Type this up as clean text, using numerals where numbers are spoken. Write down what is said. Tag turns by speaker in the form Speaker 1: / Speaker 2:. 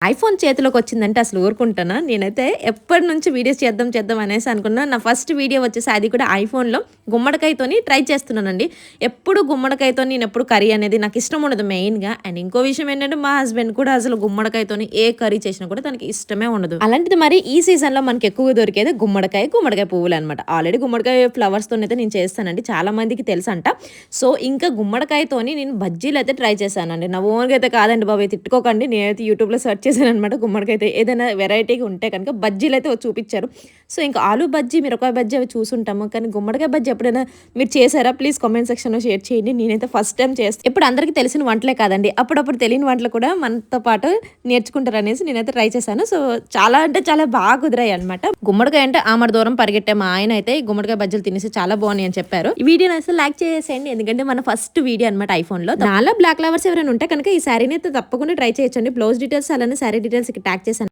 Speaker 1: IPhone చేతిలోకి వచ్చిందంటే అసలు ఊరుకుంటానా? నేనైతే ఎప్పటి నుంచి వీడియోస్ చేద్దాం అనేసి అనుకున్నా. నా ఫస్ట్ వీడియో వచ్చేసి అది కూడా ఐఫోన్‌లో గుమ్మడికాయతోని ట్రై చేస్తున్నానండి. ఎప్పుడు గుమ్మడికాయతోని నేనెప్పుడు కర్రీ అనేది నాకు ఇష్టం ఉండదు మెయిన్‌గా. అండ్ ఇంకో విషయం ఏంటంటే మా హస్బెండ్ కూడా అసలు గుమ్మడికాయతోని ఏ కర్రీ చేసినా కూడా తనకి ఇష్టమే ఉండదు. అలాంటిది మరి ఈ సీజన్‌లో మనకి ఎక్కువగా దొరికేది గుమ్మడికాయ పువ్వులనమాట. ఆల్రెడీ గుమ్మడికాయ ఫ్లవర్స్‌తోనైతే నేను చేస్తానండి. చాలా మందికి తెలుసంట. సో, ఇంకా గుమ్మడికాయతోని నేను బజ్జీలైతే ట్రై చేశానండి. నా ఓన్‌గా అయితే కాదండి బాబోయ్! తిట్టుకోకండి. నేనైతే యూట్యూబ్‌లో సెర్చ్ చేశాననమాట. గుమ్మడికాయతో ఏదైనా వెరైటీగా ఉంటే కనుక బజ్జీలైతే చూపిచ్చారు. సో, ఇంకా ఆలు బజ్జీ, మిరపకాయ బజ్జీ అవి చూసుంటాము. కానీ గుమ్మడికాయ బజ్జీ ఎప్పుడైనా మీరు చేసారా? ప్లీజ్ కామెంట్ సెక్షన్‌లో షేర్ చేయండి. నేనైతే ఫస్ట్ టైమ్ ఇప్పుడు అందరికి తెలిసిన వంటలే కాదండి. అప్పుడప్పుడు తెలియని వంటలు కూడా మనతో పాటు నేర్చుకుంటారనేసి నేనైతే ట్రై చేశాను. సో, చాలా అంటే చాలా బాగా కుదిరాయనమాట. గుమ్మడికాయ అంటే ఆమడ దూరం పరిగెట్టే మా ఆయన అయితే గుమ్మడికాయ బజ్జీలు తినేసి చాలా బాగున్నాయి అని చెప్పారు. ఈ వీడియోని అసలు లైక్ చేసేయండి. ఎందుకంటే మన ఫస్ట్ వీడియో అనమాట ఐఫోన్‌లో. నాలా బ్లాక్ లవర్స్ ఎవరైనా ఉంటే కనుక ఈ శారీని అయితే తప్పకుండా ట్రై చేయొచ్చండి. బ్లౌజ్ డీటెయిల్స్ అలానే శారీ డీటెయిల్స్ ఇక్కడ ట్యాగ్ చేశాను.